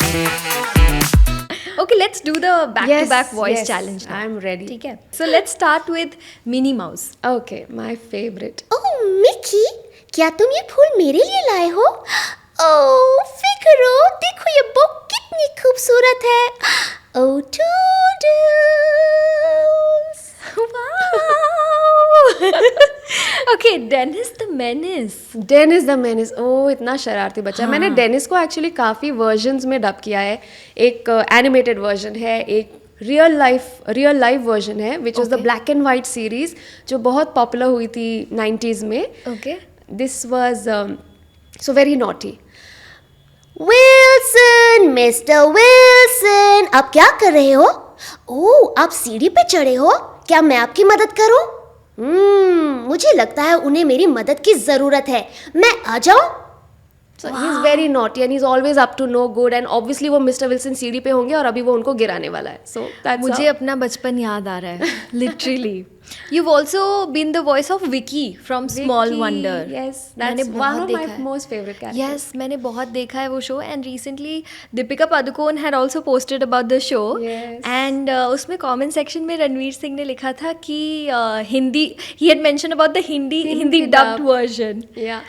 Okay, let's do the back-to-back voice challenge now. I'm ready. ठीक है. So let's start with Minnie Mouse. Okay, my favorite. Oh Mickey, क्या तुम ये फूल मेरे लिए लाए हो? ओह फिकरो, देखो ये बुक कितनी खूबसूरत है. Oh toodles. Okay, Dennis the Menace. Dennis the Menace. ओह इतना शरारती बच्चा. मैंने डेनिस को एक्चुअली काफ़ी वर्जन्स में डब किया है. एक एनिमेटेड वर्जन है, एक रियल लाइफ वर्जन है which is the black and white series जो बहुत पॉपुलर हुई थी 90s में. Okay. This was so very naughty. Wilson, mister Wilson, आप क्या कर रहे हो? ओह, आप सीढ़ी पे चढ़े हो? क्या मैं आपकी मदद करूं? मुझे लगता है उन्हें मेरी मदद की जरूरत है. मैं आ जाऊं? So he's very naughty and he's always up to no good and obviously वो मिस्टर विल्सन सीढ़ी पे होंगे और अभी वो उनको गिराने वाला है. So that's मुझे अपना बचपन याद आ रहा है. Literally. You've also been the voice of Vicky from Small Wonder. Yes, मैंने that's बहुत one of देखा my है. most favorite characters. Yes, मैंने बहुत देखा है वो show and recently Deepika Padukone had also posted about the show. Yes. And उसमें कमेंट सेक्शन में रणवीर सिंह ने लिखा था कि Hindi he had mentioned about the Hindi dubbed dubbed. version. Yeah.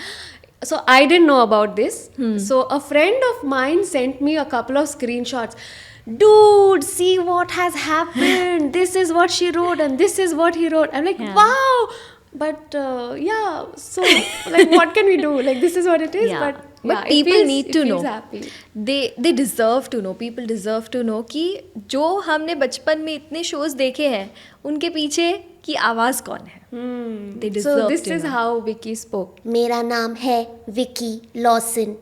So I didn't know about this. So a friend of mine sent me a couple of screenshots. Dude, see what has happened. This is what she wrote and this is what he wrote. I'm like, Yeah. wow. But yeah, so like what can we do? Like this is what it is. Yeah. But But yeah, people need to it know. feels happy. They deserve to know. People deserve to know कि जो हमने बचपन में इतने shows देखे हैं उनके पीछे की आवाज़ कौन है. They So deserve this to is know. how Vicky spoke. मेरा नाम है विकी लॉसन.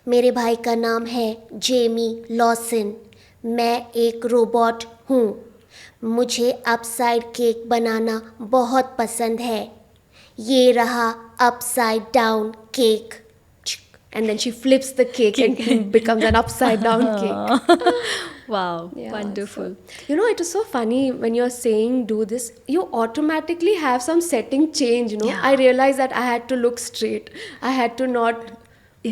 मेरे भाई का नाम है जेमी लॉसन. मैं एक रोबोट हूँ. मुझे अपसाइड केक बनाना बहुत पसंद है. ये रहा upside down cake. And then she flips the cake and it becomes an upside down cake. Wow, Yeah, wonderful. so, you know, it is so funny when you're saying do this, you automatically have some setting change, you know. Yeah. I realized that I had to look straight. I had to not,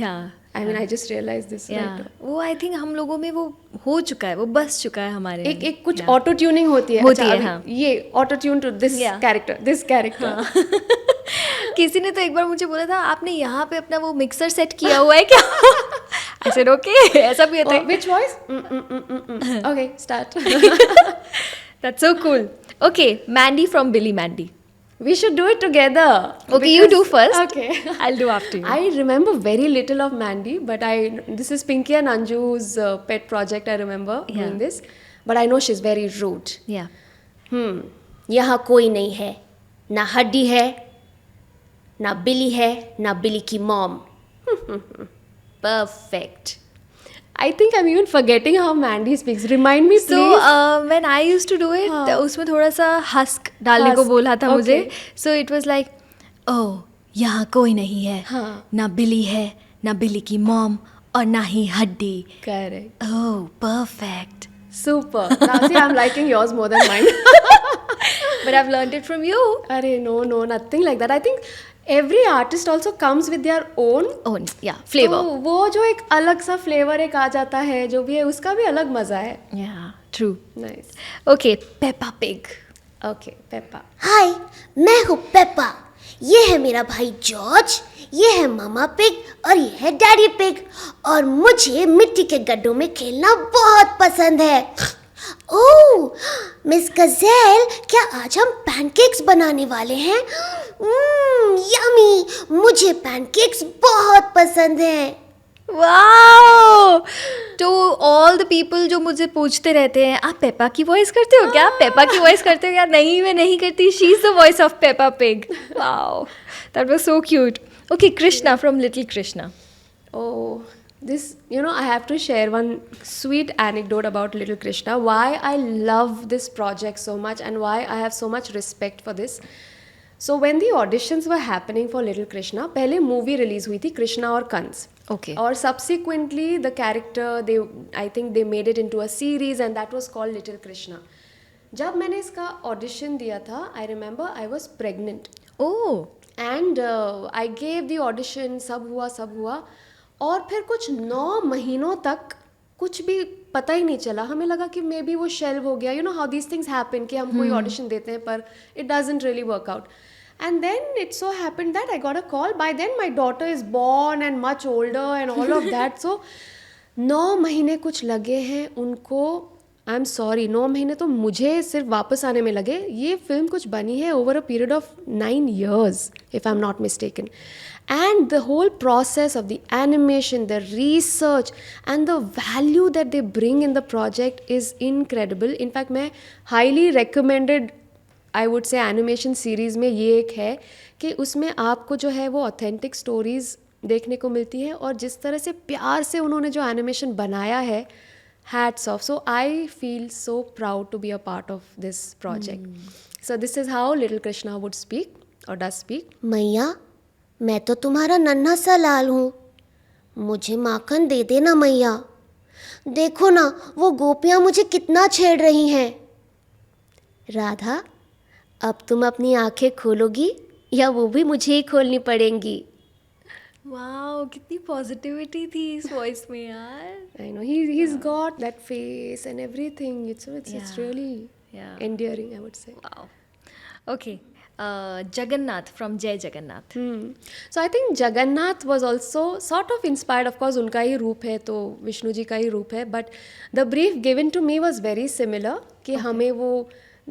Yeah. I mean, I just realized this. Yeah. Right. वो I think हम लोगों में वो हो चुका है, वो बस चुका है हमारे में. एक कुछ Yeah. ऑटो ट्यूनिंग होती है. होती अच्छा, है, अभी हाँ. ये auto tune to this Yeah. Character, this character. किसी ने तो एक बार मुझे बोला था आपने यहाँ पे अपना वो मिक्सर सेट किया हुआ है क्या. I said okay. ऐसा भी होता है. Which voice? Okay, start. That's so cool. Okay, Mandy from Billy Mandy. We should do it together. Okay, you do first. Okay. I'll do after you. I remember very little of Mandy, but this is Pinky and Anju's pet project. I remember doing this, but I know she's very rude. Yeah. यहाँ कोई नहीं है. ना हड्डी है, ना बिली है, ना बिली की mom. Perfect. I think I'm even forgetting how Mandy speaks. Remind me, So please. when I used to do it, हाँ. उसमें थोड़ा सा हस्क डालने को Husk, बोला था मुझे. okay. So it was like, oh यहाँ कोई नहीं है. हाँ. ना बिली है, ना बिली की मॉम और ना ही हड्डी. Correct. Oh, perfect. Super. Now see, I'm liking yours more than mine. But I've learned it from you. Arey, no, nothing like that. I think every artist also comes with their own Oh, yeah, flavor. तो वो जो एक अलग सा flavour एक आ जाता है जो भी है उसका भी अलग मजा है. Yeah, true. Nice. Okay, Peppa Pig. Okay, Peppa. हाय, मैं हूँ पेपा. ये है मेरा भाई जॉर्ज. ये है मामा पिग और ये है डैडी पिग. और मुझे मिट्टी के गड्ढों में खेलना बहुत पसंद है. ओह, मिस गजेल, क्या आज हम पैनकेक्स बनाने वाले हैं? यमी, मुझे पैनकेक्स बहुत पसंद हैं. Wow! To all the people जो मुझे पूछते रहते हैं आप पेपा की वॉइस करते हो क्या? पेपा की वॉइस करते हो क्या? नहीं, मैं नहीं करती. She is the voice of Peppa Pig. Wow, that was so cute. Okay, Krishna from Little Krishna. Oh, this, you know, I have to share one sweet anecdote about Little Krishna. Why I love this project so much and why I have so much respect for this. So when the auditions were happening for Little Krishna, पहले movie release हुई थी कृष्णा और Kans. Okay. और subsequently the character I think they made it into a series and that was called Little Krishna. जब मैंने इसका audition दिया था, I remember I was pregnant. Oh. And I gave the audition, सब हुआ और फिर कुछ 9 महीनों तक कुछ भी पता ही नहीं चला. हमें लगा कि मे बी वो शेल्व हो गया. You know how these things happen कि हम कोई ऑडिशन देते हैं पर it doesn't really work out. And then it so happened that I got a call. By then my daughter is born and much older and all of that. So 9 महीने कुछ लगे हैं उनको. आई एम सॉरी, 9 महीने तो मुझे सिर्फ वापस आने में लगे. ये फिल्म कुछ बनी है over a period of 9 years if I'm not mistaken. And the whole process of the animation, the research and the value that they bring in the project is incredible. In fact मैं highly recommended I would say animation series में ये एक है कि उसमें आपको जो है वो ऑथेंटिक स्टोरीज़ देखने को मिलती है और जिस तरह से प्यार से उन्होंने जो एनिमेशन बनाया है, hats off. So I feel so proud to be a part of this project. So this is how little Krishna would speak और डज स्पीक. मैया, मैं तो तुम्हारा नन्हा सा लाल हूँ, मुझे माखन दे देना मैया. देखो ना वो गोपियाँ मुझे कितना छेड़ रही हैं. राधा, अब तुम अपनी आंखें खोलोगी या वो भी मुझे ही खोलनी पड़ेंगी. वाओ, कितनी पॉजिटिविटी थी इस वॉइस में यार. I know he's got that face and everything. It's really endearing, I would say. Wow. Okay. Jagannath from Jai Jagannath. So I think Jagannath was also sort of inspired. Of course, उनका ही रूप है तो विष्णु जी का ही रूप है. But the brief given to me was very similar कि हमें वो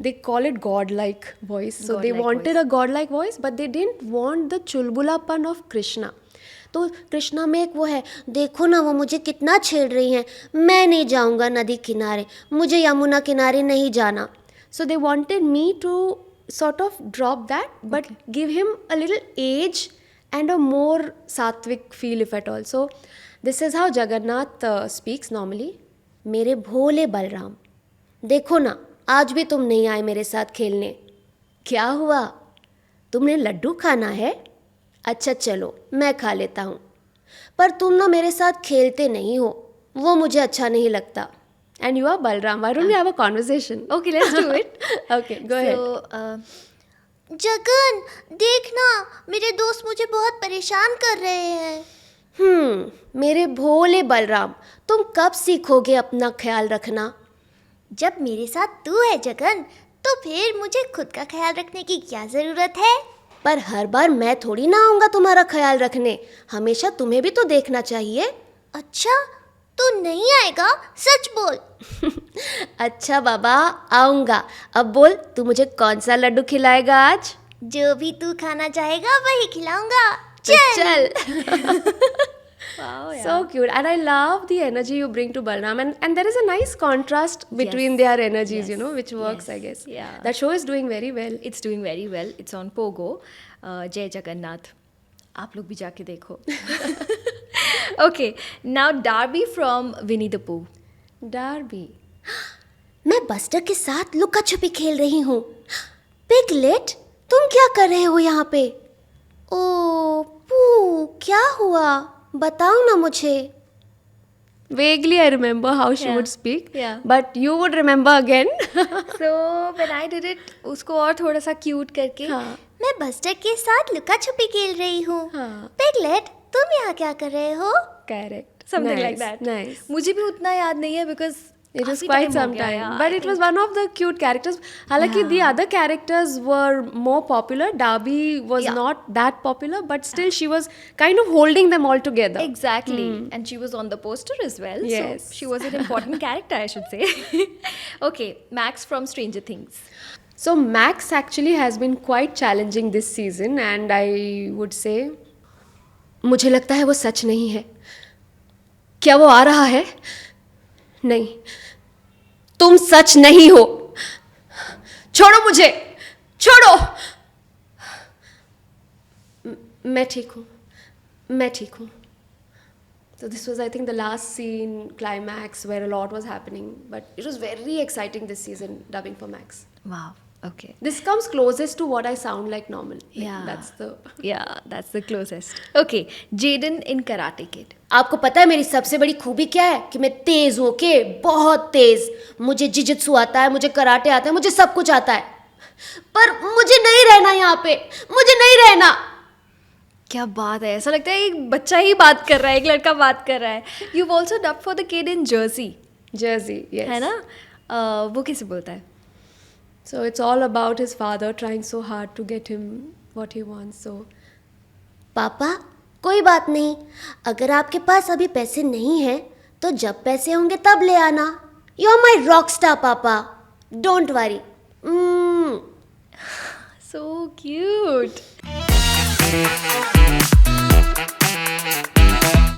they call it god-like voice. So they wanted a god-like voice, but they didn't want the चुलबुलापन of Krishna. तो कृष्णा में एक वो है, देखो ना वो मुझे कितना छेड़ रही हैं, मैं नहीं जाऊंगा नदी किनारे, मुझे यमुना किनारे नहीं जाना. So they wanted me to sort of drop that, but give him a little age and a more sattvic feel, if at all. So this is how Jagannath speaks normally. मेरे भोले बलराम, देखो ना आज भी तुम नहीं आए मेरे साथ खेलने. क्या हुआ, तुमने लड्डू खाना है? अच्छा चलो मैं खा लेता हूँ, पर तुम ना मेरे साथ खेलते नहीं हो, वो मुझे अच्छा नहीं लगता. And you are Balram. Why don't we have a conversation? Okay, let's do it. Okay, go ahead. So, Jagan, देखना मेरे दोस्त मुझे बहुत परेशान कर रहे हैं. मेरे भोले बलराम, तुम कब सीखोगे अपना ख्याल रखना? जब मेरे साथ तू है जगन, तो फिर मुझे खुद का ख्याल रखने की क्या ज़रूरत है? पर हर बार मैं थोड़ी ना आऊँगा तुम्हारा ख्याल रखने, हमेशा तुम्हें भी तो देखना चाहिए. अच्छा, तू नहीं आएगा? सच बोल. अच्छा बाबा, आऊँगा. अब बोल, तू मुझे कौन सा लड्डू खिलाएगा आज? जो भी तू खाना चाहेगा वही खिलाऊंगा. चल. wow, yeah. So cute. And I love the energy you bring to Balram. And there is a nice contrast between their energies, you know, which works, I guess. Yeah. That show is doing very well. It's doing very well. It's on Pogo. Jai Jagannath. आप लोग भी जाके देखो. Okay, now Darby from Winnie the Pooh. Darby. मैं buster के साथ लुका छुपी खेल रही हूँ. पिगलेट, तुम क्या कर रहे हो यहाँ पे? ओ पू, क्या हुआ? बताओ ना मुझे. Vaguely I remember how she Yeah. would speak. Yeah. But you would remember again. So when I did it, उसको और थोड़ा सा क्यूट करके. हाँ. मैं बस्टर के साथ लुका छुपी खेल रही हूँ. हाँ. पिगलेट, तुम यहाँ क्या कर रहे हो? Correct. Something Nice, like that. Nice. मुझे भी उतना याद नहीं है because It was काफी quite time हो some गया time. यार. But it was one of the cute characters. हालांकि the other characters were more popular. Darby was Yeah. not that popular, but still she was kind of holding them all together. Exactly. And she was on the poster as well. Yes. So she was an important character, I should say. Okay, Max from Stranger Things. So Max actually has been quite challenging this season, and I would say मुझे लगता है वो सच नहीं है. क्या वो आ रहा है? नहीं, तुम सच नहीं हो. छोड़ो मुझे, छोड़ो. मैं ठीक हूँ, मैं ठीक हूँ. So this was, I think, the last scene climax where a lot was happening, but it was very exciting this season dubbing for Max. Wow. Okay. This comes closest to what I sound like normal. Like, Yeah. that's the. Yeah, that's the closest. Okay, Jaden in Karate Kid. आपको पता है मेरी सबसे बड़ी खूबी क्या है? कि मैं तेज हूँ. ओके, बहुत तेज. मुझे जिजित्सु आता है, मुझे कराटे आता है, मुझे सब कुछ आता है. पर मुझे नहीं रहना यहाँ पे, मुझे नहीं रहना. क्या बात है, ऐसा लगता है एक बच्चा ही बात कर रहा है, एक लड़का बात कर रहा है. You also dub for the kid in Jersey, Jersey, yes. है ना? वो कैसे बोलता है? So it's all about his father trying so hard to get him what he wants. So पापा कोई बात नहीं, अगर आपके पास अभी पैसे नहीं हैं तो जब पैसे होंगे तब ले आना. You are my rock star papa, don't worry. So cute.